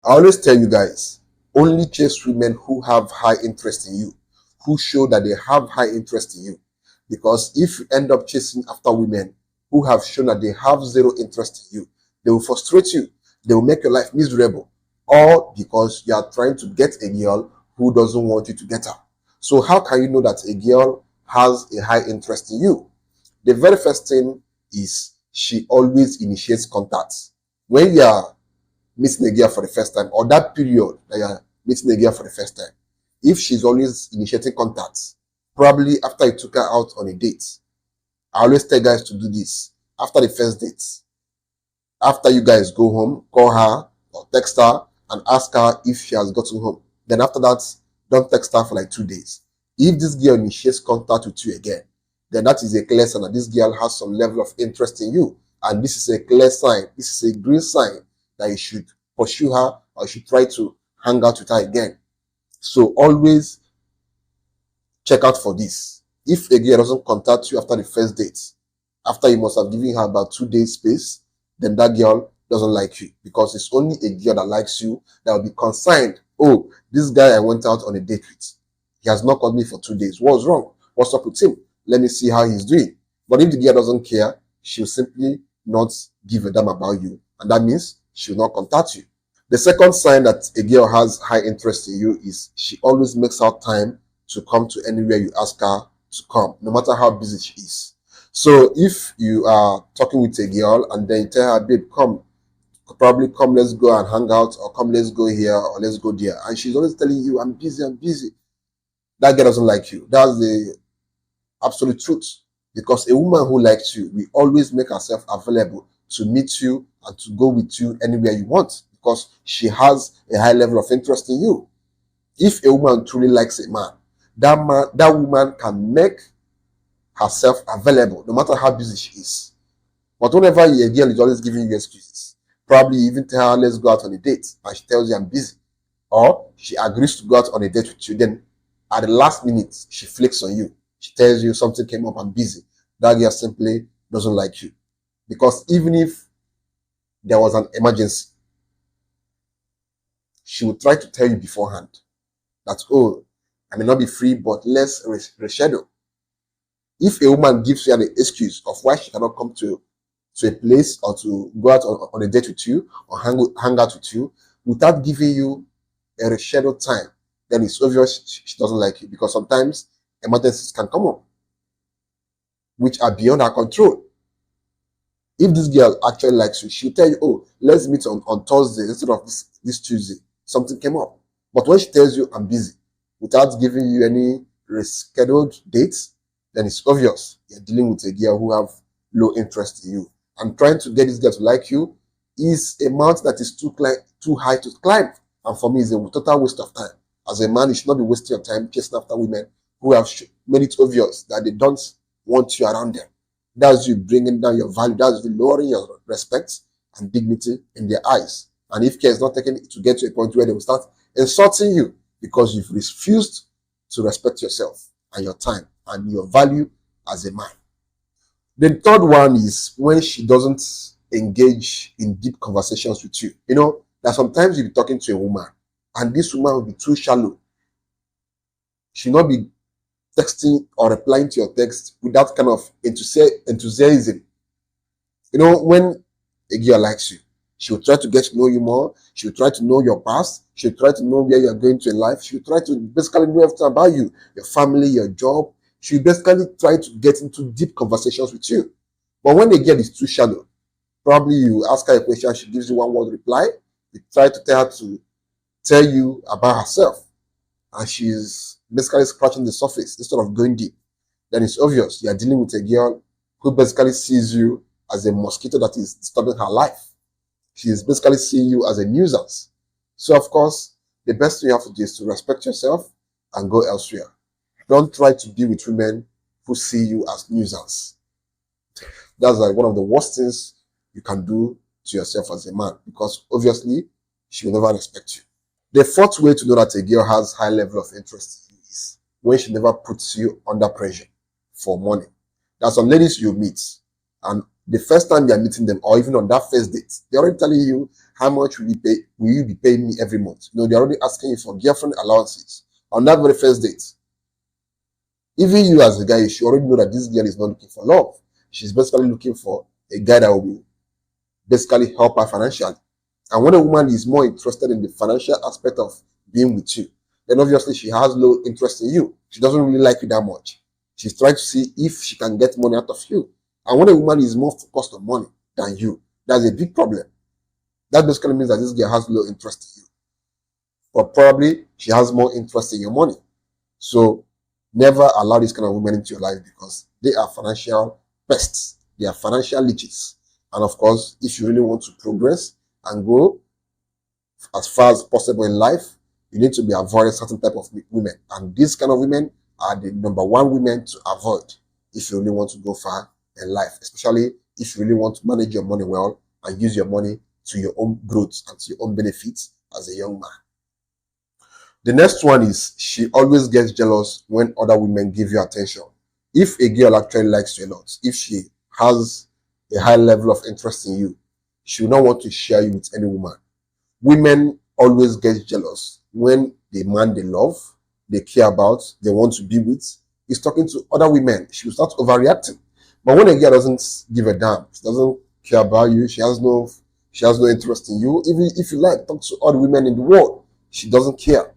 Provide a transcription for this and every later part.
I always tell you guys, only chase women who have high interest in you, who show that they have high interest in you. Because if you end up chasing after women who have shown that they have zero interest in you, they will frustrate you. They will make your life miserable. All because you are trying to get a girl who doesn't want you to get her. So how can you know that a girl has a high interest in you? The very first thing is she always initiates contacts. When you are meeting a girl for the first time, or that period that you're meeting a girl for the first time, if she's always initiating contacts, probably after you took her out on a date, I always tell guys to do this. After the first date, after you guys go home, call her or text her and ask her if she has gotten home. Then after that, don't text her for like 2 days. If this girl initiates contact with you again, then that is a clear sign that this girl has some level of interest in you. And this is a clear sign, this is a green sign that you should pursue her or you should try to hang out with her again. So always check out for this. If a girl doesn't contact you after the first date, after you must have given her about 2 days space, then that girl doesn't like you, because it's only a girl that likes you that will be concerned. Oh, this guy I went out on a date with, he has not called me for 2 days. What's wrong? What's up with him? Let me see how he's doing. But if the girl doesn't care, she'll simply not give a damn about you, and that means she'll not contact you. The second sign that a girl has high interest in you is she always makes out time to come to anywhere you ask her to come, no matter how busy she is. So if you are talking with a girl and then you tell her, babe, come, probably come, let's go and hang out, or come, let's go here, or let's go there, and she's always telling you, I'm busy, that girl doesn't like you. That's the absolute truth. Because a woman who likes you will always make herself available to meet you and to go with you anywhere you want, because she has a high level of interest in you. If a woman truly likes a man, that woman can make herself available no matter how busy she is. But whenever a girl is always giving you excuses, probably even tell her, let's go out on a date, and she tells you, I'm busy, or she agrees to go out on a date with you, then at the last minute she flicks on you, she tells you something came up, I'm busy, that girl simply doesn't like you. Because even if there was an emergency, she would try to tell you beforehand that, oh, I may not be free, but let's reschedule. If a woman gives you an excuse of why she cannot come to a place or to go out on a date with you or hang out with you without giving you a rescheduled time, then it's obvious she doesn't like you, because sometimes emergencies can come up which are beyond her control. If this girl actually likes you, she'll tell you, oh, let's meet on Thursday instead of this Tuesday. Something came up. But when she tells you, I'm busy, without giving you any rescheduled dates, then it's obvious you're dealing with a girl who have low interest in you. And trying to get this girl to like you is a mountain that is too high to climb. And for me, it's a total waste of time. As a man, you should not be wasting your time chasing after women who have made it obvious that they don't want you around them. That's you bringing down your value. That's you lowering your respect and dignity in their eyes. And if care is not taken to get to a point where they will start insulting you because you've refused to respect yourself and your time and your value as a man. The third one is when she doesn't engage in deep conversations with you. You know, that sometimes you'll be talking to a woman and this woman will be too shallow. She'll not be texting or replying to your text with that kind of enthusiasm. You know, when a girl likes you, she'll try to get to know you more. She'll try to know your past. She'll try to know where you're going to in life. She'll try to basically know everything about you, your family, your job. She'll basically try to get into deep conversations with you. But when a girl is too shallow, probably you ask her a question, she gives you one word reply. You try to tell her to tell you about herself, and she's basically scratching the surface instead of going deep. Then it's obvious you are dealing with a girl who basically sees you as a mosquito that is disturbing her life. She is basically seeing you as a nuisance. So of course, the best thing you have to do is to respect yourself and go elsewhere. Don't try to be with women who see you as nuisance. That's like one of the worst things you can do to yourself as a man, because obviously she will never respect you. The fourth way to know that a girl has high level of interest is when she never puts you under pressure for money. There are some ladies you meet, and the first time you are meeting them, or even on that first date, they're already telling you how much will you be paying me every month? You know, they're already asking you for girlfriend allowances on that very first date. Even you as a guy, you should already know that this girl is not looking for love. She's basically looking for a guy that will basically help her financially. And when a woman is more interested in the financial aspect of being with you, then obviously she has low interest in you. She doesn't really like you that much. She's trying to see if she can get money out of you. And when a woman is more focused on money than you, that's a big problem. That basically means that this girl has low interest in you. But probably she has more interest in your money. So never allow this kind of women into your life because they are financial pests. They are financial leeches. And of course, if you really want to progress and go as far as possible in life, you need to be avoiding certain type of women. And these kind of women are the number one women to avoid if you really want to go far in life, especially if you really want to manage your money well and use your money to your own growth and to your own benefits as a young man. The next one is she always gets jealous when other women give you attention. If a girl actually likes you a lot, if she has a high level of interest in you, she will not want to share you with any woman. Women always get jealous when the man they love, they care about, they want to be with, is talking to other women. She will start overreacting. But when a girl doesn't give a damn, she doesn't care about you, she has no interest in you, even if you like talk to all the women in the world, she doesn't care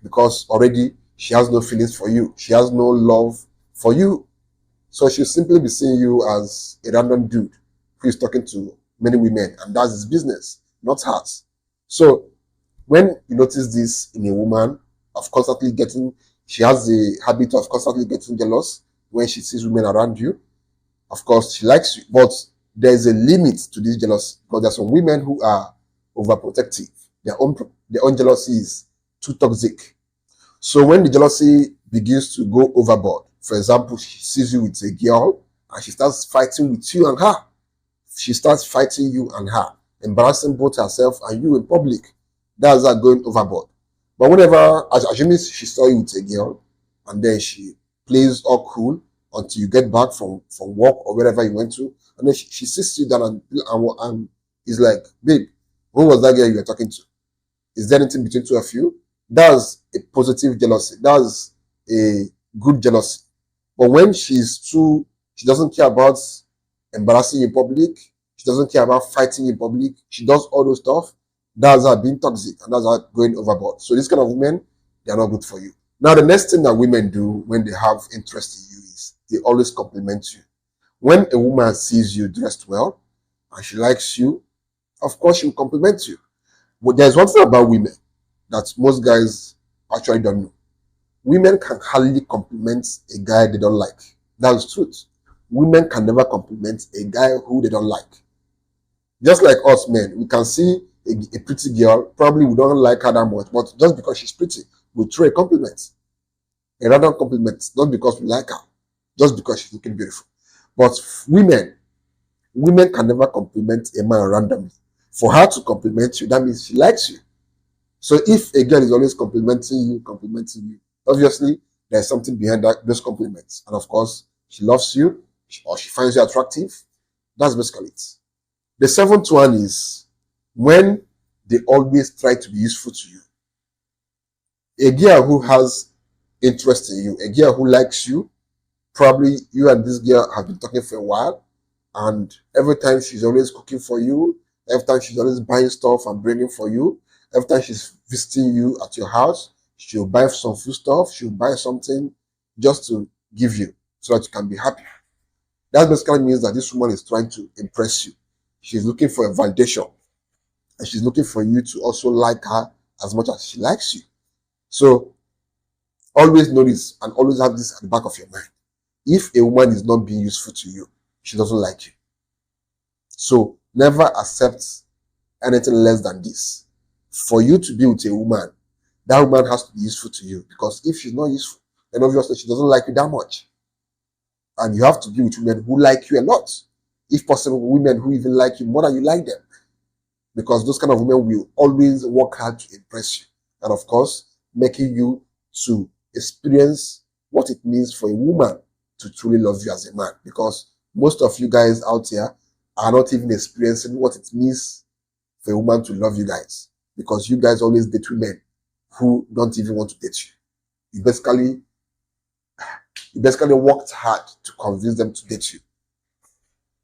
because already she has no feelings for you. She has no love for you. So she'll simply be seeing you as a random dude who is talking to many women, and that's his business, not hers. So when you notice this in a woman of constantly getting, she has the habit of constantly getting jealous when she sees women around you. Of course, she likes you, but there's a limit to this jealousy because there are some women who are overprotective. Their own jealousy is too toxic. So when the jealousy begins to go overboard, for example, she sees you with a girl and she starts fighting with you and her. She starts fighting you and her, embarrassing both herself and you in public. That's her going overboard. But whenever, assuming she saw you with a girl and then she plays all cool until you get back from work or wherever you went to, and then she sits you down and is like, babe, who was that girl you were talking to? Is there anything between two of you? That's a positive jealousy. That's a good jealousy. But when she doesn't care about embarrassing you in public, she doesn't care about fighting in public, she does all those stuff, that's her being toxic and that's her going overboard. So this kind of women, they are not good for you. Now, the next thing that women do when they have interest in you is they always compliment you. When a woman sees you dressed well and she likes you, of course she will compliment you. But there's one thing about women that most guys actually don't know. Women can hardly compliment a guy they don't like. That's the truth. Women can never compliment a guy who they don't like. Just like us men, we can see a pretty girl, probably we don't like her that much, but just because she's pretty, we throw a compliment. A random compliment, not because we like her, just because she's looking beautiful. But women can never compliment a man randomly. For her to compliment you, that means she likes you. So if a girl is always complimenting you, obviously there's something behind those compliments. And of course, she loves you or she finds you attractive. That's basically it. The seventh one is when they always try to be useful to you. A girl who has interest in you, a girl who likes you, probably you and this girl have been talking for a while, and every time she's always cooking for you, every time she's always buying stuff and bringing for you, every time she's visiting you at your house, she'll buy some food stuff, she'll buy something just to give you so that you can be happy. That basically means that this woman is trying to impress you. She's looking for a validation and she's looking for you to also like her as much as she likes you. So always know this and always have this at the back of your mind. If a woman is not being useful to you, she doesn't like you. So never accept anything less than this. For you to be with a woman, that woman has to be useful to you, because if she's not useful, then obviously she doesn't like you that much. And you have to be with women who like you a lot. If possible, women who even like you more than you like them. Because those kind of women will always work hard to impress you. And of course, making you to experience what it means for a woman to truly love you as a man. Because most of you guys out here are not even experiencing what it means for a woman to love you guys, because you guys always date women who don't even want to date you. You basically worked hard to convince them to date you.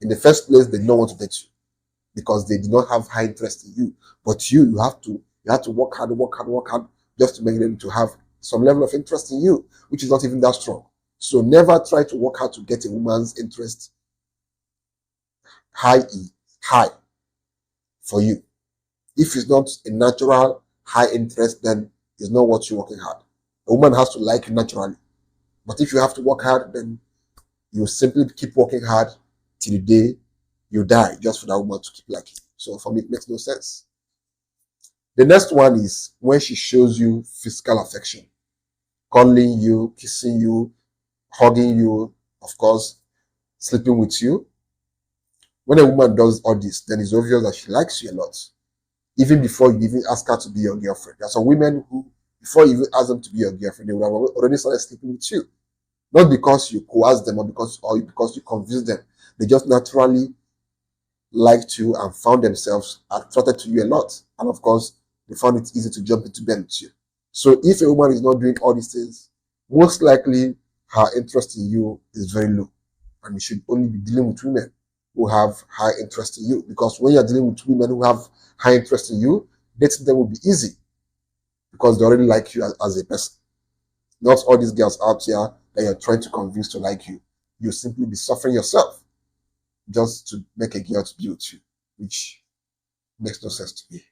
In the first place, they don't want to date you because they do not have high interest in you. But you have to work hard just to make them to have some level of interest in you, which is not even that strong. So never try to work hard to get a woman's interest high for you. If it's not a natural high interest, then it's not worth you working hard. A woman has to like you naturally. But if you have to work hard, then you simply keep working hard till the day you die just for that woman to keep liking you. So for me, it makes no sense. The next one is when she shows you physical affection, cuddling you, kissing you, hugging you, of course, sleeping with you. When a woman does all this, then it's obvious that she likes you a lot. Even before you even ask her to be your girlfriend. There are some women who, before you even ask them to be your girlfriend, they would have already started sleeping with you. Not because you coerced them or because you convinced them. They just naturally liked you and found themselves attracted to you a lot. And of course, they found it easy to jump into bed with you. So if a woman is not doing all these things, most likely her interest in you is very low. And you should only be dealing with women who have high interest in you. Because when you're dealing with women who have high interest in you, dating them will be easy because they already like you as a person. Not all these girls out here that you're trying to convince to like you. You'll simply be suffering yourself just to make a girl to be with you, which makes no sense to me.